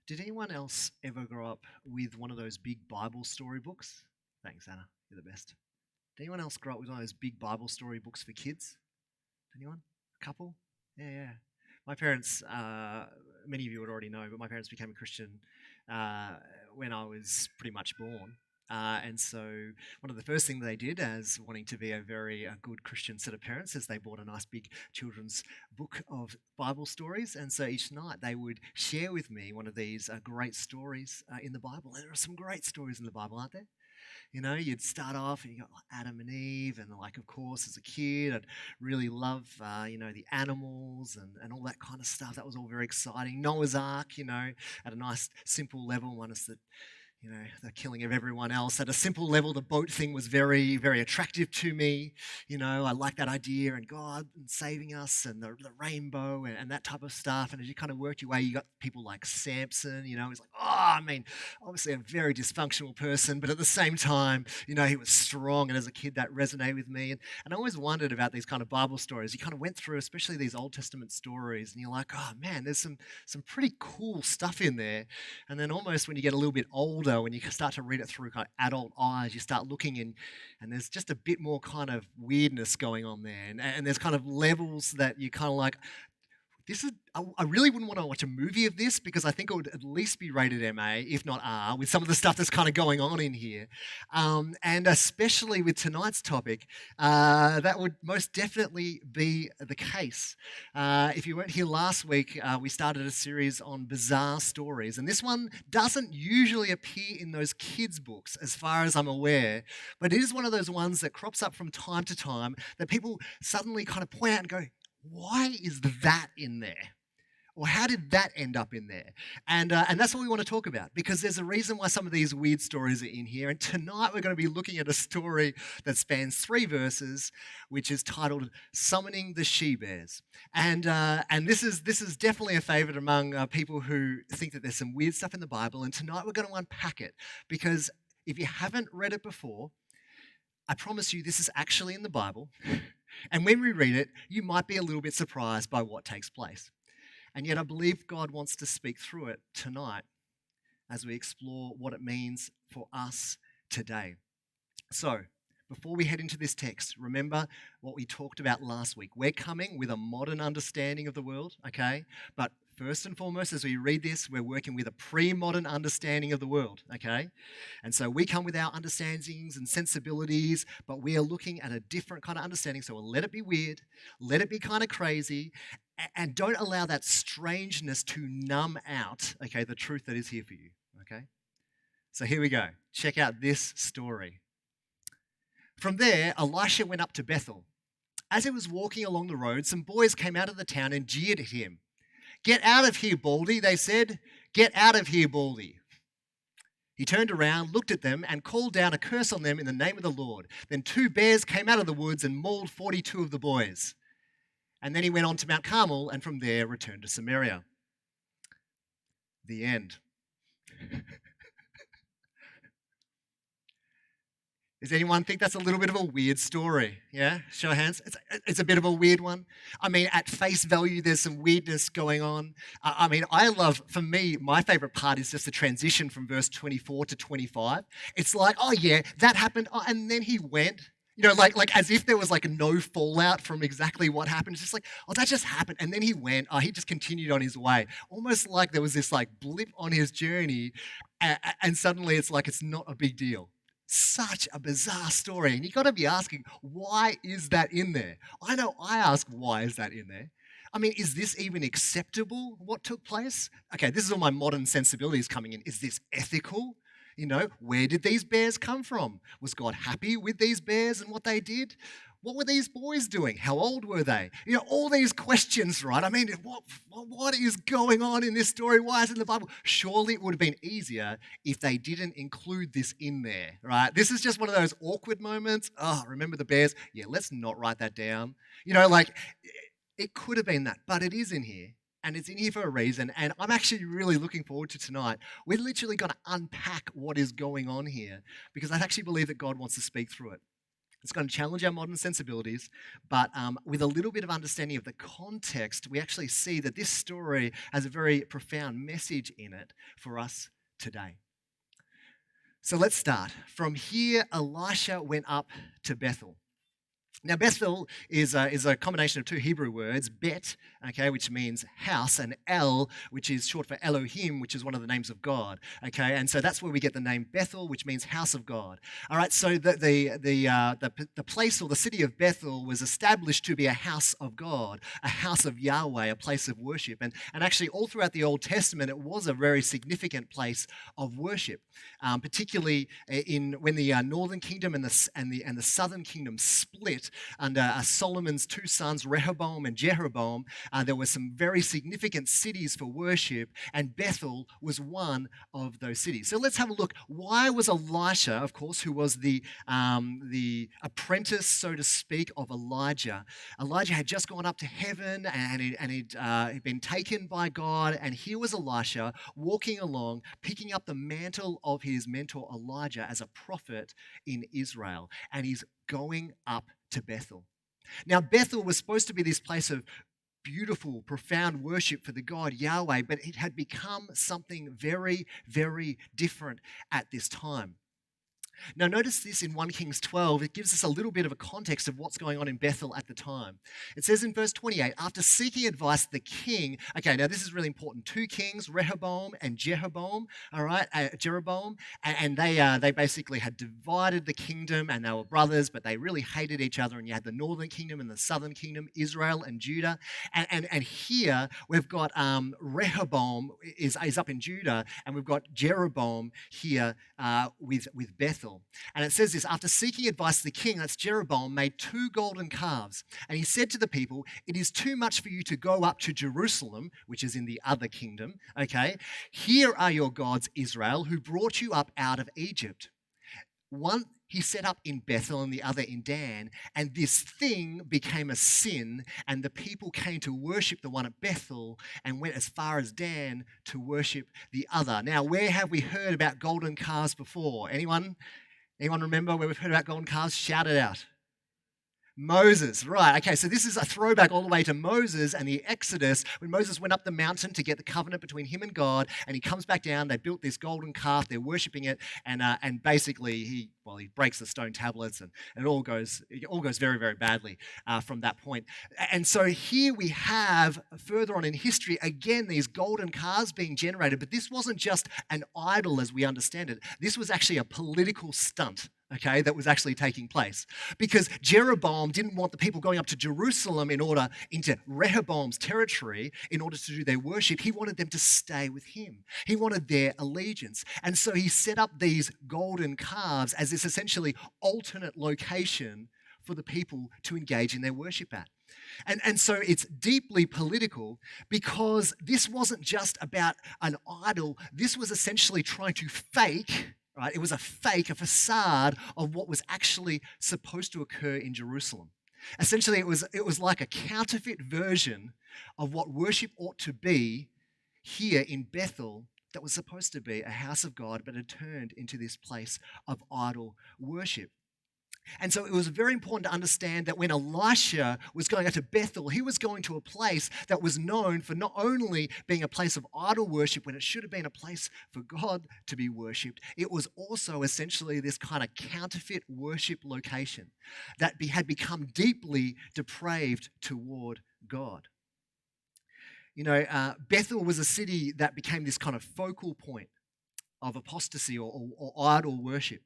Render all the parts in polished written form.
Did anyone else ever grow up with one of those big Bible story books? Thanks, Anna. You're the best. Did anyone else grow up with one of those big Bible story books for kids? Anyone? A couple? Yeah, yeah. My parents, many of you would already know, but my parents became a Christian uh, when I was pretty much born. And so, one of the first things they did, as wanting to be a very good Christian set of parents, is they bought a nice big children's book of Bible stories. And so each night they would share with me one of these great stories in the Bible. And there are some great stories in the Bible, aren't there? You know, you'd start off and you got like Adam and Eve, and like, of course, as a kid, I'd really love, the animals and all that kind of stuff. That was all very exciting. Noah's Ark, at a nice, simple level, minus the killing of everyone else. At a simple level, the boat thing was very, very attractive to me. I like that idea and God and saving us and the rainbow and that type of stuff. And as you kind of worked your way, you got people like Samson, he's like, obviously a very dysfunctional person, but at the same time, he was strong. And as a kid, that resonated with me. And I always wondered about these kind of Bible stories. You kind of went through, especially these Old Testament stories, and you're like, oh man, there's some pretty cool stuff in there. And then almost when you get a little bit older, when you start to read it through kind of adult eyes, you start looking and there's just a bit more kind of weirdness going on there. And there's kind of levels that you kind of like, I really wouldn't want to watch a movie of this because I think it would at least be rated MA, if not R, with some of the stuff that's kind of going on in here. And especially with tonight's topic, that would most definitely be the case. If you weren't here last week, we started a series on bizarre stories. And this one doesn't usually appear in those kids' books, as far as I'm aware. But it is one of those ones that crops up from time to time that people suddenly kind of point out and go, why is that in there? Or how did that end up in there? And that's what we want to talk about, because there's a reason why some of these weird stories are in here. And tonight we're going to be looking at a story that spans 3 verses, which is titled "Summoning the She-Bears." And this is definitely a favorite among people who think that there's some weird stuff in the Bible. And tonight we're going to unpack it, because if you haven't read it before, I promise you this is actually in the Bible. And when we read it, you might be a little bit surprised by what takes place. And yet I believe God wants to speak through it tonight as we explore what it means for us today. So, before we head into this text, remember what we talked about last week. We're coming with a modern understanding of the world, okay? But first and foremost, as we read this, we're working with a pre-modern understanding of the world, okay? And so we come with our understandings and sensibilities, but we are looking at a different kind of understanding. So we'll let it be weird, let it be kind of crazy, and don't allow that strangeness to numb out, okay, the truth that is here for you, okay? So here we go. Check out this story. From there, Elisha went up to Bethel. As he was walking along the road, some boys came out of the town and jeered at him. "Get out of here, Baldy," they said. "Get out of here, Baldy." He turned around, looked at them, and called down a curse on them in the name of the Lord. Then 2 bears came out of the woods and mauled 42 of the boys. And then he went on to Mount Carmel, and from there returned to Samaria. The end. Does anyone think that's a little bit of a weird story? Yeah? Show of hands. It's a bit of a weird one. I mean, at face value, there's some weirdness going on. For me, my favorite part is just the transition from verse 24 to 25. It's like, oh yeah, that happened. Oh, and then he went. Like as if there was like no fallout from exactly what happened. It's just like, oh, that just happened. And then he went. Oh, he just continued on his way. Almost like there was this like blip on his journey. And suddenly it's like it's not a big deal. Such a bizarre story. And you've got to be asking, why is that in there? I know I ask, why is that in there? I mean, is this even acceptable, what took place? Okay, this is all my modern sensibilities coming in. Is this ethical? Where did these bears come from? Was God happy with these bears and what they did? What were these boys doing? How old were they? All these questions, right? I mean, what is going on in this story? Why is it in the Bible? Surely it would have been easier if they didn't include this in there, right? This is just one of those awkward moments. Oh, remember the bears? Yeah, let's not write that down. It could have been that, but it is in here. And it's in here for a reason, and I'm actually really looking forward to tonight. We're literally going to unpack what is going on here, because I actually believe that God wants to speak through it. It's going to challenge our modern sensibilities, but with a little bit of understanding of the context, we actually see that this story has a very profound message in it for us today. So let's start. From here, Elisha went up to Bethel. Now, Bethel is a combination of two Hebrew words, bet, okay, which means house, and El, which is short for Elohim, which is one of the names of God, okay, and so that's where we get the name Bethel, which means house of God. All right, so the place or the city of Bethel was established to be a house of God, a house of Yahweh, a place of worship, and actually all throughout the Old Testament, it was a very significant place of worship, particularly when the northern kingdom and the southern kingdom split under Solomon's two sons, Rehoboam and Jeroboam. There were some very significant cities for worship, and Bethel was one of those cities. So let's have a look. Why was Elisha, of course, who was the apprentice, so to speak, of Elijah? Elijah had just gone up to heaven, and he'd been taken by God, and here was Elisha walking along, picking up the mantle of his mentor Elijah as a prophet in Israel, and he's going up to Bethel. Now, Bethel was supposed to be this place of beautiful, profound worship for the God Yahweh, but it had become something very, very different at this time. Now, notice this in 1 Kings 12. It gives us a little bit of a context of what's going on in Bethel at the time. It says in verse 28, after seeking advice, the king, okay, now this is really important, two kings, Rehoboam and Jeroboam, all right, Jeroboam, and they basically had divided the kingdom, and they were brothers, but they really hated each other, and you had the northern kingdom and the southern kingdom, Israel and Judah, and here we've got Rehoboam is up in Judah, and we've got Jeroboam here with Bethel. And it says this, after seeking advice, the king, that's Jeroboam, made two golden calves. And he said to the people, it is too much for you to go up to Jerusalem, which is in the other kingdom, okay? Here are your gods, Israel, who brought you up out of Egypt. One he set up in Bethel and the other in Dan, and this thing became a sin, and the people came to worship the one at Bethel and went as far as Dan to worship the other. Now, where have we heard about golden calves before? Anyone? Anyone remember where we've heard about golden calves? Shout it out. Moses, right. Okay, so this is a throwback all the way to Moses and the Exodus, when Moses went up the mountain to get the covenant between him and God, and he comes back down, they built this golden calf, they're worshipping it, and basically he breaks the stone tablets, and it all goes very, very badly from that point. And so here we have, further on in history, again, these golden calves being generated, but this wasn't just an idol as we understand it. This was actually a political stunt, okay, that was actually taking place. Because Jeroboam didn't want the people going up to Jerusalem into Rehoboam's territory in order to do their worship. He wanted them to stay with him. He wanted their allegiance. And so he set up these golden calves as this essentially alternate location for the people to engage in their worship at. And so it's deeply political, because this wasn't just about an idol. This was essentially trying to fake, right? It was a facade of what was actually supposed to occur in Jerusalem. Essentially, it was like a counterfeit version of what worship ought to be here in Bethel, that was supposed to be a house of God, but had turned into this place of idol worship. And so it was very important to understand that when Elisha was going out to Bethel, he was going to a place that was known for not only being a place of idol worship when it should have been a place for God to be worshipped, it was also essentially this kind of counterfeit worship location that had become deeply depraved toward God. You know, Bethel was a city that became this kind of focal point of apostasy or idol worship.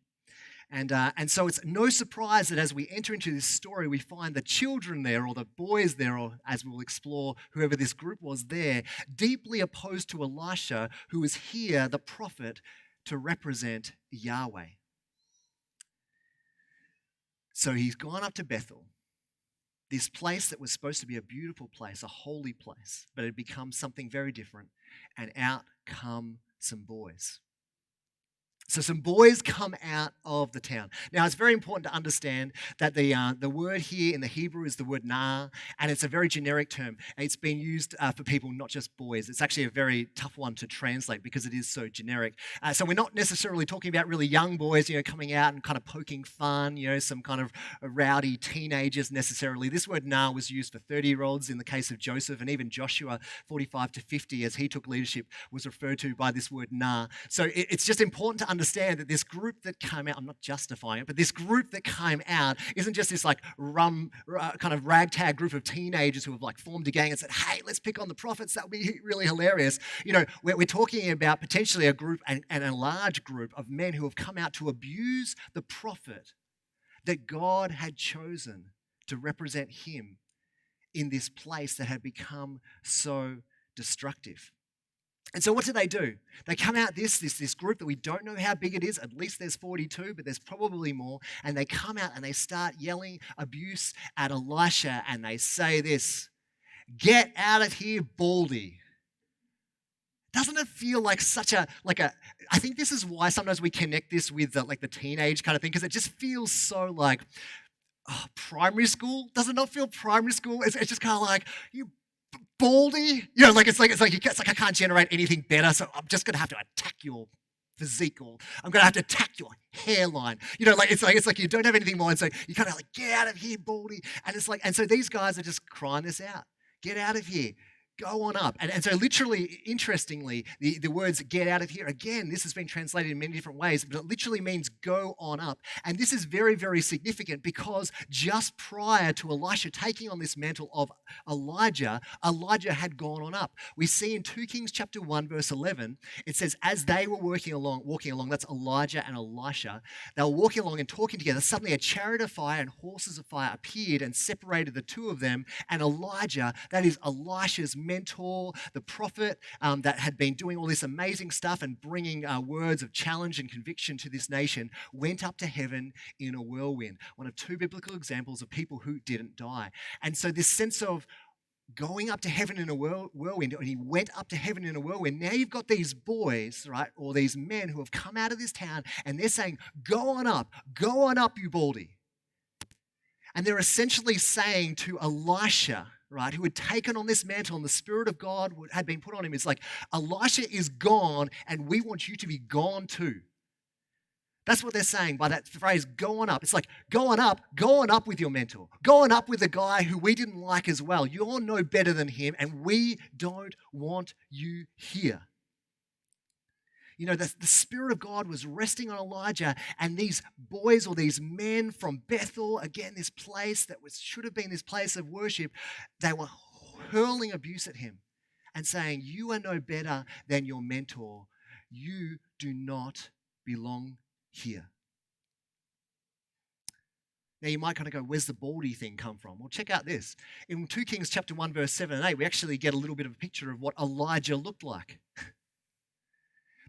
And so it's no surprise that as we enter into this story, we find the children there, or the boys there, or as we'll explore, whoever this group was there, deeply opposed to Elisha, who is here, the prophet, to represent Yahweh. So he's gone up to Bethel, this place that was supposed to be a beautiful place, a holy place, but it had become something very different, and out come some boys. So some boys come out of the town. Now it's very important to understand that the word here in the Hebrew is the word nah, and it's a very generic term. It's been used for people, not just boys. It's actually a very tough one to translate because it is so generic. So we're not necessarily talking about really young boys, coming out and kind of poking fun, some kind of rowdy teenagers necessarily. This word nah was used for 30-year-olds in the case of Joseph, and even Joshua, 45 to 50, as he took leadership, was referred to by this word nah. So it's just important to understand that this group that came out, I'm not justifying it, but this group that came out isn't just this like kind of ragtag group of teenagers who have like formed a gang and said, hey, let's pick on the prophets. That would be really hilarious. We're talking about potentially a group and a large group of men who have come out to abuse the prophet that God had chosen to represent him in this place that had become so destructive. And so what do? They come out this group that we don't know how big it is. At least there's 42, but there's probably more. And they come out and they start yelling abuse at Elisha, and they say this, "Get out of here, baldy." Doesn't it feel like I think this is why sometimes we connect this with the teenage kind of thing, because it just feels so like primary school. Does it not feel primary school? It's just kind of like, you baldy, it's like I can't generate anything better, so I'm just gonna have to attack your physique, or I'm gonna have to attack your hairline. It's like you don't have anything more, and so you kind of like, get out of here, baldy. And so these guys are just crying this out. Get out of here. Go on up. And so literally, interestingly, the words get out of here, again, this has been translated in many different ways, but it literally means go on up. And this is very, very significant because just prior to Elisha taking on this mantle of Elijah had gone on up. We see in 2 Kings chapter 1, verse 11, it says, as they were walking along, that's Elijah and Elisha, they were walking along and talking together. Suddenly a chariot of fire and horses of fire appeared and separated the two of them. And Elijah, that is Elisha's mentor, the prophet that had been doing all this amazing stuff and bringing words of challenge and conviction to this nation, went up to heaven in a whirlwind. One of 2 biblical examples of people who didn't die. And so this sense of going up to heaven in a whirlwind, and he went up to heaven in a whirlwind. Now you've got these boys, right, or these men who have come out of this town, and they're saying, go on up, you baldy. And they're essentially saying to Elisha, right, who had taken on this mantle and the Spirit of God had been put on him, it's like, Elisha is gone and we want you to be gone too. That's what they're saying by that phrase, go on up. It's like, go on up with your mentor. Go on up with the guy who we didn't like as well. You're no better than him and we don't want you here. The Spirit of God was resting on Elijah, and these boys, or these men from Bethel, again, this place that should have been this place of worship, they were hurling abuse at him and saying, you are no better than your mentor. You do not belong here. Now you might kind of go, where's the baldy thing come from? Well, check out this. In 2 Kings chapter 1, verse 7 and 8, we actually get a little bit of a picture of what Elijah looked like.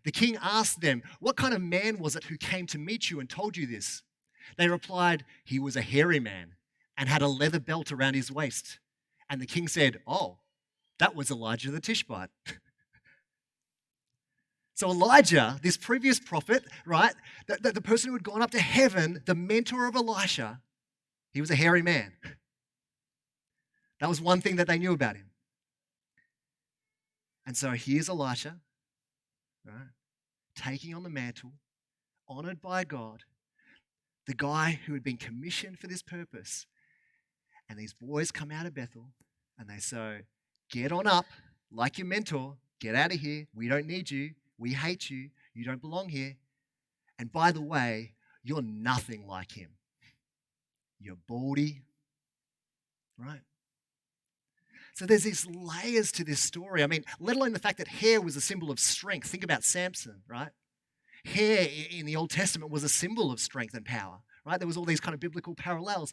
The king asked them, what kind of man was it who came to meet you and told you this? They replied, he was a hairy man and had a leather belt around his waist. And the king said, oh, that was Elijah the Tishbite. So Elijah, this previous prophet, right, the person who had gone up to heaven, the mentor of Elisha, he was a hairy man. That was one thing that they knew about him. And so here's Elisha, right, taking on the mantle, honored by God, the guy who had been commissioned for this purpose. And these boys come out of Bethel and they say, get on up, like your mentor, get out of here, we don't need you, we hate you, you don't belong here. And by the way, you're nothing like him. You're baldy, right? So there's these layers to this story. I mean, let alone the fact that hair was a symbol of strength. Think about Samson, right? Hair in the Old Testament was a symbol of strength and power, right? There was all these kind of biblical parallels.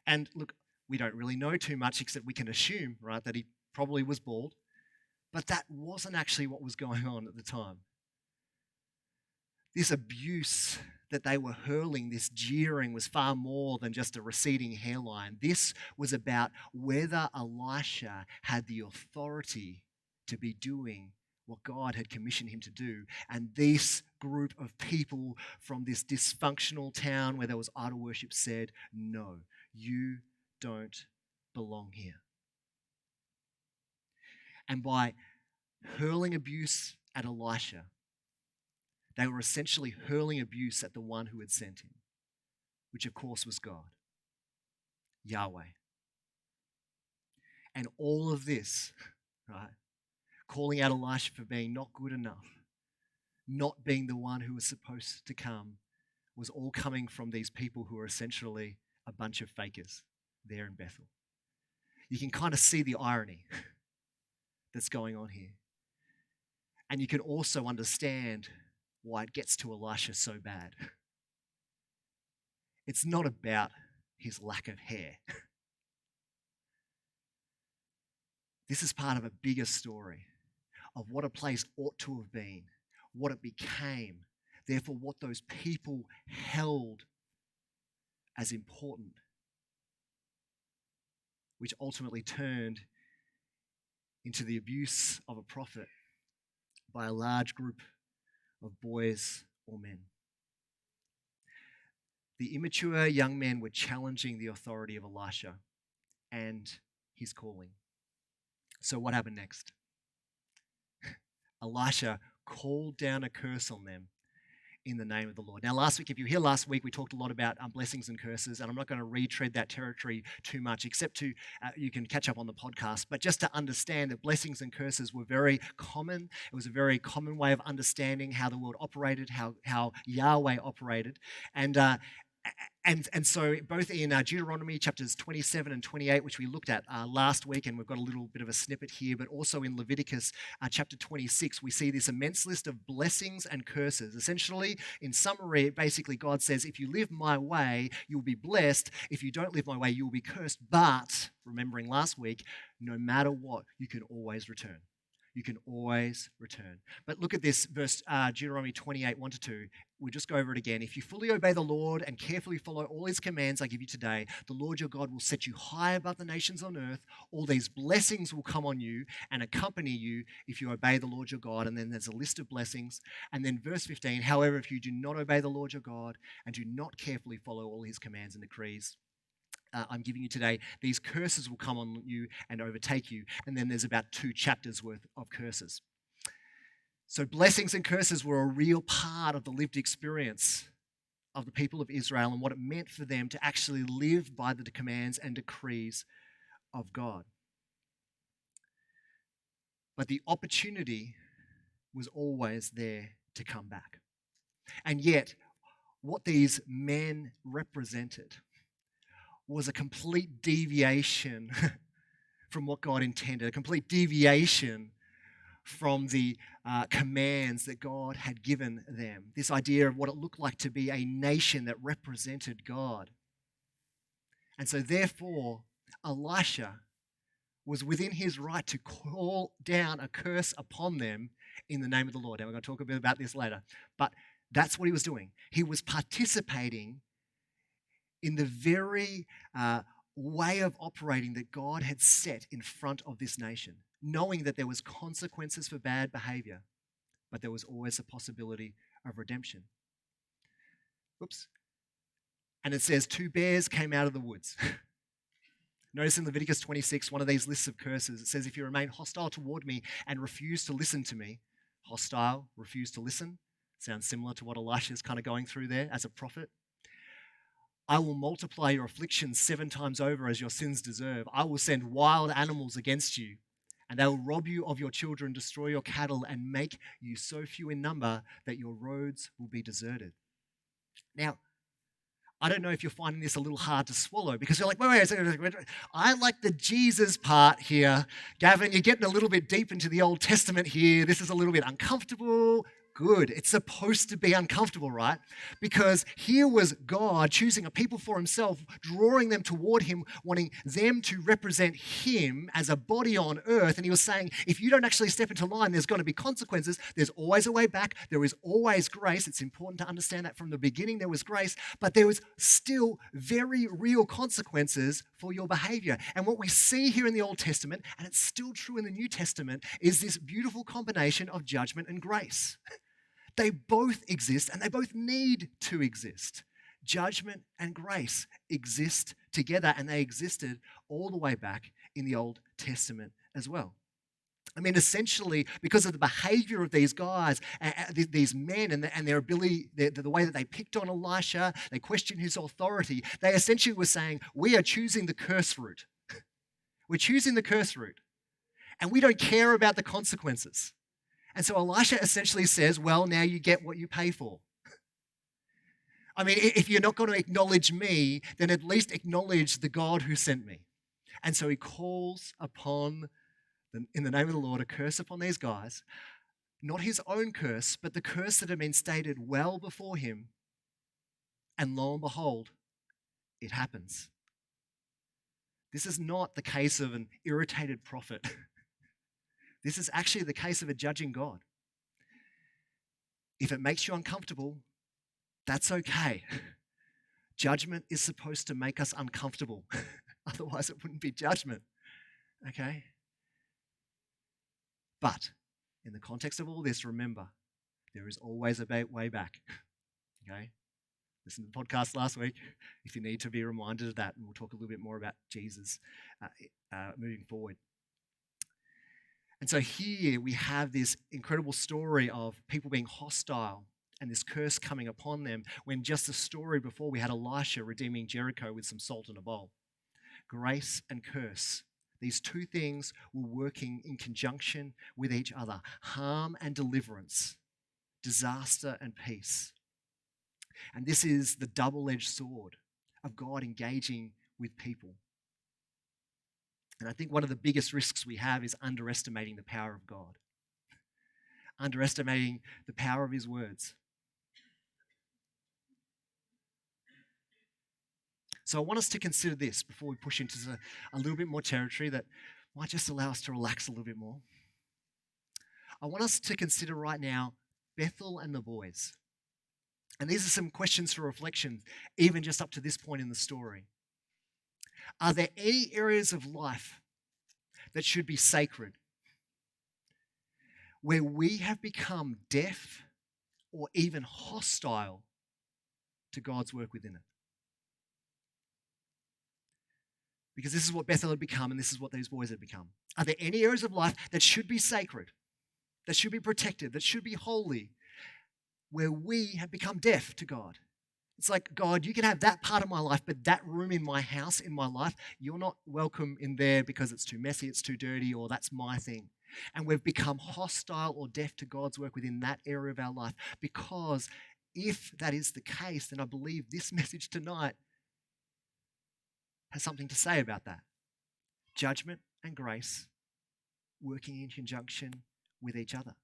And look, we don't really know too much, except we can assume, right, that he probably was bald. But that wasn't actually what was going on at the time. This abuse that they were hurling, this jeering, was far more than just a receding hairline. This was about whether Elisha had the authority to be doing what God had commissioned him to do. And this group of people from this dysfunctional town where there was idol worship said, no, you don't belong here. And by hurling abuse at Elisha, they were essentially hurling abuse at the one who had sent him, which of course was God, Yahweh. And all of this, right, calling out Elisha for being not good enough, not being the one who was supposed to come, was all coming from these people who are essentially a bunch of fakers there in Bethel. You can kind of see the irony that's going on here. And you can also understand why it gets to Elisha so bad. It's not about his lack of hair. This is part of a bigger story of what a place ought to have been, what it became, therefore what those people held as important, which ultimately turned into the abuse of a prophet by a large group of boys or men. The immature young men were challenging the authority of Elisha and his calling. So what happened next? Elisha called down a curse on them in the name of the Lord. Now, last week, if you were here last week, we talked a lot about blessings and curses, and I'm not going to retread that territory too much, except to, you can catch up on the podcast, but just to understand that blessings and curses were very common. It was a very common way of understanding how the world operated, how Yahweh operated, and so both in Deuteronomy chapters 27 and 28, which we looked at last week, and we've got a little bit of a snippet here, but also in Leviticus chapter 26, we see this immense list of blessings and curses. Essentially, in summary, basically God says, if you live my way, you'll be blessed. If you don't live my way, you'll be cursed. But, remembering last week, no matter what, you can always return. You can always return. But look at this verse, Deuteronomy 28, 1-2. We'll just go over it again. If you fully obey the Lord and carefully follow all his commands I give you today, the Lord your God will set you high above the nations on earth. All these blessings will come on you and accompany you if you obey the Lord your God. And then there's a list of blessings. And then verse 15, however, if you do not obey the Lord your God and do not carefully follow all his commands and decrees I'm giving you today, these curses will come on you and overtake you. And then there's about 2 chapters worth of curses. So blessings and curses were a real part of the lived experience of the people of Israel and what it meant for them to actually live by the commands and decrees of God. But the opportunity was always there to come back. And yet, what these men represented was a complete deviation from what God intended, a complete deviation from the commands that God had given them. This idea of what it looked like to be a nation that represented God. And so therefore, Elisha was within his right to call down a curse upon them in the name of the Lord. And we're going to talk a bit about this later. But that's what he was doing. He was participating in the very way of operating that God had set in front of this nation, knowing that there was consequences for bad behavior, but there was always a possibility of redemption. Oops. And it says 2 bears came out of the woods. Notice in Leviticus 26, one of these lists of curses, it says, if you remain hostile toward me and refuse to listen to me, hostile, refuse to listen, sounds similar to what Elisha is kind of going through there as a prophet. I will multiply your afflictions 7 times over as your sins deserve. I will send wild animals against you, and they will rob you of your children, destroy your cattle, and make you so few in number that your roads will be deserted. Now, I don't know if you're finding this a little hard to swallow because you're like, wait. I like the Jesus part here. Gavin, you're getting a little bit deep into the Old Testament here. This is a little bit uncomfortable. Good. It's supposed to be uncomfortable, right? Because here was God choosing a people for himself, drawing them toward him, wanting them to represent him as a body on earth. And he was saying, if you don't actually step into line, there's going to be consequences. There's always a way back. There is always grace. It's important to understand that from the beginning there was grace, but there was still very real consequences for your behavior. And what we see here in the Old Testament, and it's still true in the New Testament, is this beautiful combination of judgment and grace. They both exist and they both need to exist. Judgment and grace exist together, and they existed all the way back in the Old Testament as well. I mean, essentially, because of the behavior of these guys, these men, and their ability, the way that they picked on Elisha, they questioned his authority, they essentially were saying, we are choosing the curse route. We're choosing the curse route, and we don't care about the consequences. And so Elisha essentially says, well, now you get what you pay for. I mean, if you're not going to acknowledge me, then at least acknowledge the God who sent me. And so he calls upon, in the name of the Lord, a curse upon these guys. Not his own curse, but the curse that had been stated well before him. And lo and behold, it happens. This is not the case of an irritated prophet. This is actually the case of a judging God. If it makes you uncomfortable, that's okay. Judgment is supposed to make us uncomfortable. Otherwise, it wouldn't be judgment. Okay? But in the context of all this, remember, there is always a way back. Okay? Listen to the podcast last week if you need to be reminded of that, and we'll talk a little bit more about Jesus moving forward. And so here we have this incredible story of people being hostile and this curse coming upon them, when just a story before we had Elisha redeeming Jericho with some salt in a bowl. Grace and curse, these two things were working in conjunction with each other. Harm and deliverance, disaster and peace. And this is the double-edged sword of God engaging with people. And I think one of the biggest risks we have is underestimating the power of God, underestimating the power of his words. So I want us to consider this before we push into a little bit more territory that might just allow us to relax a little bit more. I want us to consider right now Bethel and the boys. And these are some questions for reflection, even just up to this point in the story. Are there any areas of life that should be sacred, where we have become deaf or even hostile to God's work within it? Because this is what Bethel had become, and this is what these boys had become. Are there any areas of life that should be sacred, that should be protected, that should be holy, where we have become deaf to God? It's like, God, you can have that part of my life, but that room in my house, in my life, you're not welcome in there because it's too messy, it's too dirty, or that's my thing. And we've become hostile or deaf to God's work within that area of our life. Because if that is the case, then I believe this message tonight has something to say about that. Judgment and grace working in conjunction with each other.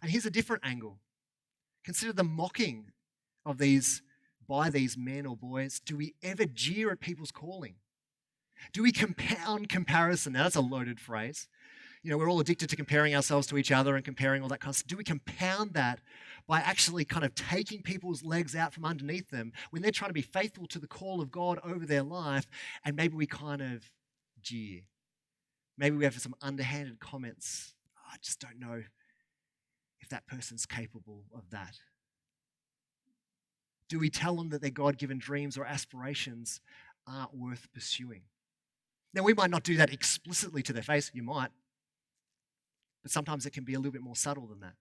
And here's a different angle. Consider the mocking of by these men or boys. Do we ever jeer at people's calling? Do we compound comparison? Now, that's a loaded phrase. You know, we're all addicted to comparing ourselves to each other and comparing all that kind of stuff. Do we compound that by actually kind of taking people's legs out from underneath them when they're trying to be faithful to the call of God over their life, and maybe we kind of jeer? Maybe we have some underhanded comments. Oh, I just don't know if that person's capable of that. Do we tell them that their God-given dreams or aspirations aren't worth pursuing? Now, we might not do that explicitly to their face. You might. But sometimes it can be a little bit more subtle than that.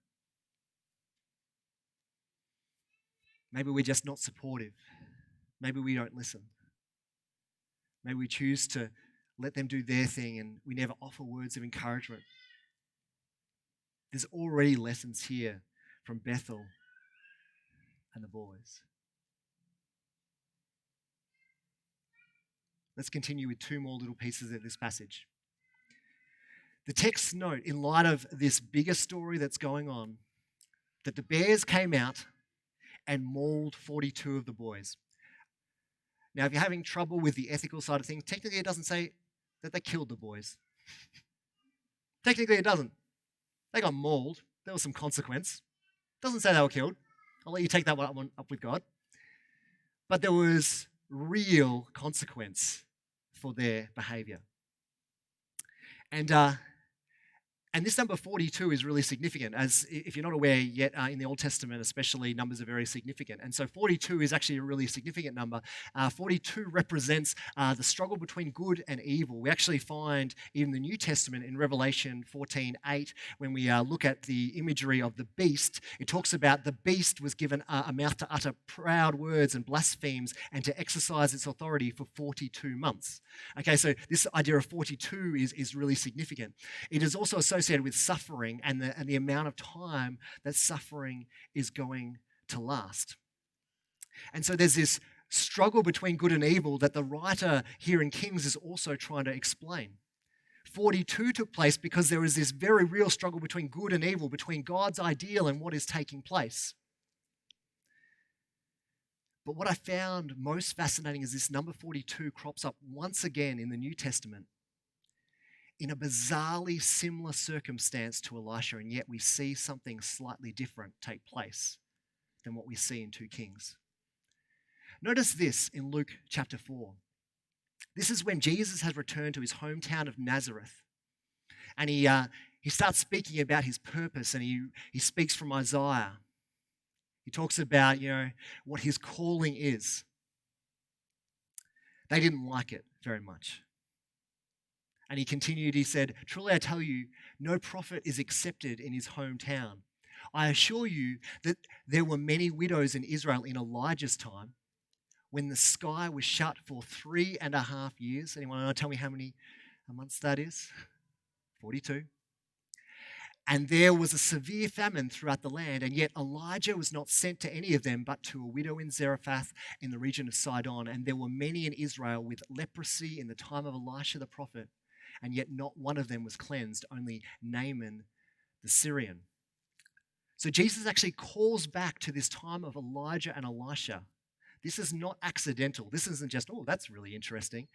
Maybe we're just not supportive. Maybe we don't listen. Maybe we choose to let them do their thing and we never offer words of encouragement. There's already lessons here from Bethel and the boys. Let's continue with two more little pieces of this passage. The texts note, in light of this bigger story that's going on, that the bears came out and mauled 42 of the boys. Now, if you're having trouble with the ethical side of things, technically it doesn't say that they killed the boys. Technically it doesn't. They got mauled. There was some consequence. It doesn't say they were killed. I'll let you take that one up with God. But there was real consequence for their behavior. And this number 42 is really significant, as if you're not aware yet, in the Old Testament especially, numbers are very significant. And so 42 is actually a really significant number. 42 represents the struggle between good and evil. We actually find in the New Testament, in Revelation 14:8, when we look at the imagery of the beast, it talks about the beast was given a mouth to utter proud words and blasphemes and to exercise its authority for 42 months. Okay, so this idea of 42 is really significant. It is also associated with suffering and the amount of time that suffering is going to last. And so there's this struggle between good and evil that the writer here in Kings is also trying to explain. 42 took place because there is this very real struggle between good and evil, between God's ideal and what is taking place. But what I found most fascinating is this number 42 crops up once again in the New Testament in a bizarrely similar circumstance to Elisha, and yet we see something slightly different take place than what we see in 2 Kings. Notice this in Luke chapter 4. This is when Jesus has returned to his hometown of Nazareth, and he starts speaking about his purpose, and he speaks from Isaiah. He talks about, what his calling is. They didn't like it very much. And he continued, he said, "Truly I tell you, no prophet is accepted in his hometown. I assure you that there were many widows in Israel in Elijah's time, when the sky was shut for 3.5 years." Anyone want to tell me how many months that is? 42. "And there was a severe famine throughout the land, and yet Elijah was not sent to any of them, but to a widow in Zarephath in the region of Sidon. And there were many in Israel with leprosy in the time of Elisha the prophet, and yet not one of them was cleansed, only Naaman the Syrian." So Jesus actually calls back to this time of Elijah and Elisha. This is not accidental. This isn't just, oh, that's really interesting.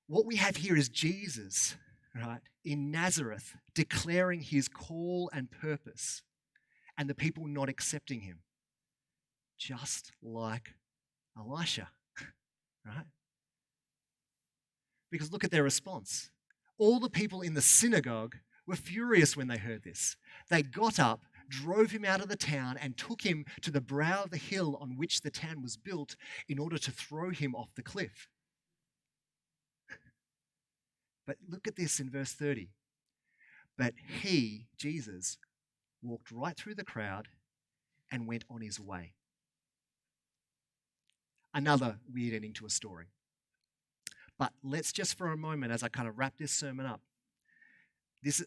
What we have here is Jesus, right, in Nazareth, declaring his call and purpose, and the people not accepting him, just like Elisha, right? Because look at their response. All the people in the synagogue were furious when they heard this. They got up, drove him out of the town, and took him to the brow of the hill on which the town was built in order to throw him off the cliff. But look at this in verse 30. "But he," Jesus, "walked right through the crowd and went on his way." Another weird ending to a story. But let's just for a moment, as I kind of wrap this sermon up, this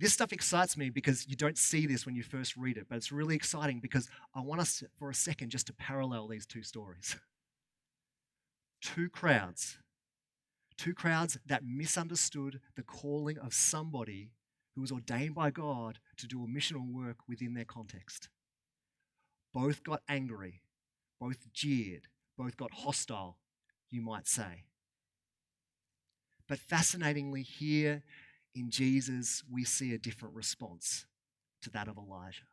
stuff excites me because you don't see this when you first read it, but it's really exciting because I want us for a second just to parallel these two stories. Two crowds that misunderstood the calling of somebody who was ordained by God to do a missional work within their context. Both got angry, both jeered, both got hostile, you might say. But fascinatingly, here in Jesus, we see a different response to that of Elijah.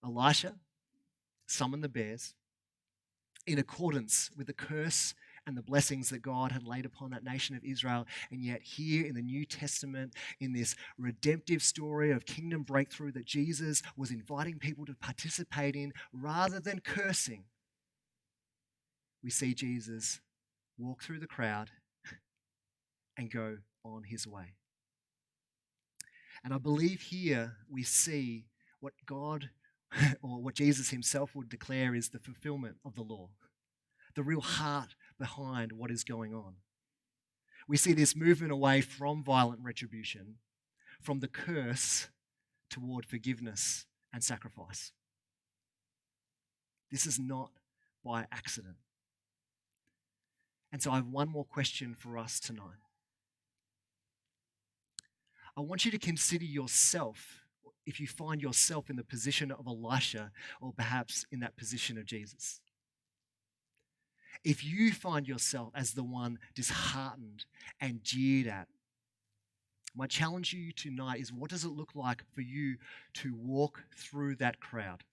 Elisha summoned the bears in accordance with the curse and the blessings that God had laid upon that nation of Israel. And yet here in the New Testament, in this redemptive story of kingdom breakthrough that Jesus was inviting people to participate in, rather than cursing, we see Jesus walk through the crowd and go on his way. And I believe here we see what God or what Jesus himself would declare is the fulfillment of the law, the real heart behind what is going on. We see this movement away from violent retribution, from the curse toward forgiveness and sacrifice. This is not by accident. And so I have one more question for us tonight. I want you to consider yourself, if you find yourself in the position of Elisha or perhaps in that position of Jesus. If you find yourself as the one disheartened and jeered at, my challenge to you tonight is, what does it look like for you to walk through that crowd?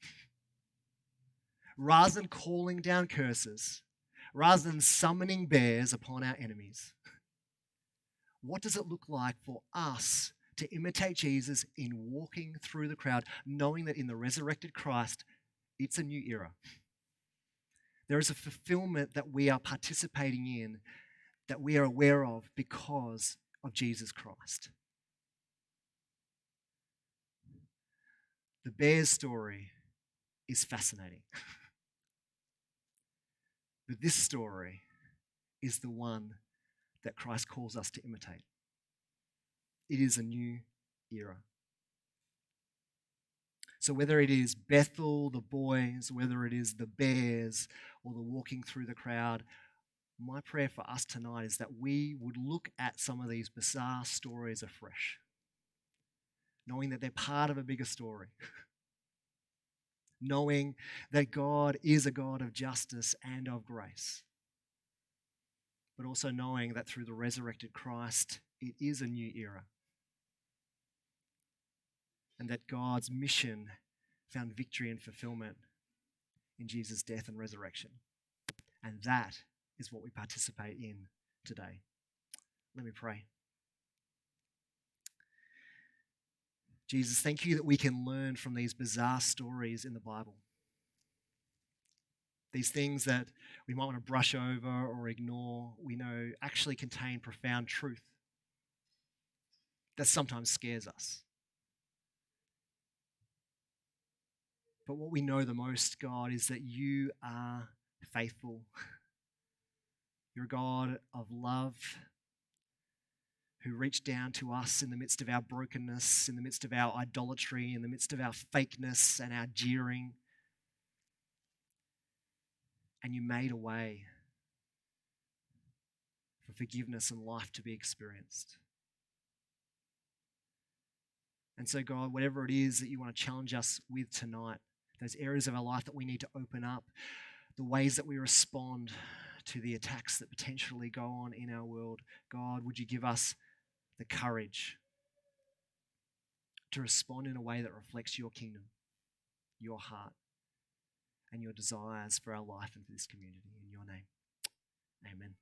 Rather than calling down curses, rather than summoning bears upon our enemies, what does it look like for us to imitate Jesus in walking through the crowd, knowing that in the resurrected Christ, it's a new era? There is a fulfillment that we are participating in, that we are aware of because of Jesus Christ. The bear's story is fascinating. But this story is the one that Christ calls us to imitate. It is a new era. So whether it is Bethel, the boys, whether it is the bears, or the walking through the crowd, my prayer for us tonight is that we would look at some of these bizarre stories afresh, knowing that they're part of a bigger story, knowing that God is a God of justice and of grace, but also knowing that through the resurrected Christ, it is a new era, and that God's mission found victory and fulfillment in Jesus' death and resurrection. And that is what we participate in today. Let me pray. Jesus, thank you that we can learn from these bizarre stories in the Bible. These things that we might want to brush over or ignore, we know actually contain profound truth that sometimes scares us. But what we know the most, God, is that you are faithful. You're a God of love who reached down to us in the midst of our brokenness, in the midst of our idolatry, in the midst of our fakeness and our jeering. And you made a way for forgiveness and life to be experienced. And so, God, whatever it is that you want to challenge us with tonight, those areas of our life that we need to open up, the ways that we respond to the attacks that potentially go on in our world, God, would you give us the courage to respond in a way that reflects your kingdom, your heart, and your desires for our life and for this community. In your name, amen.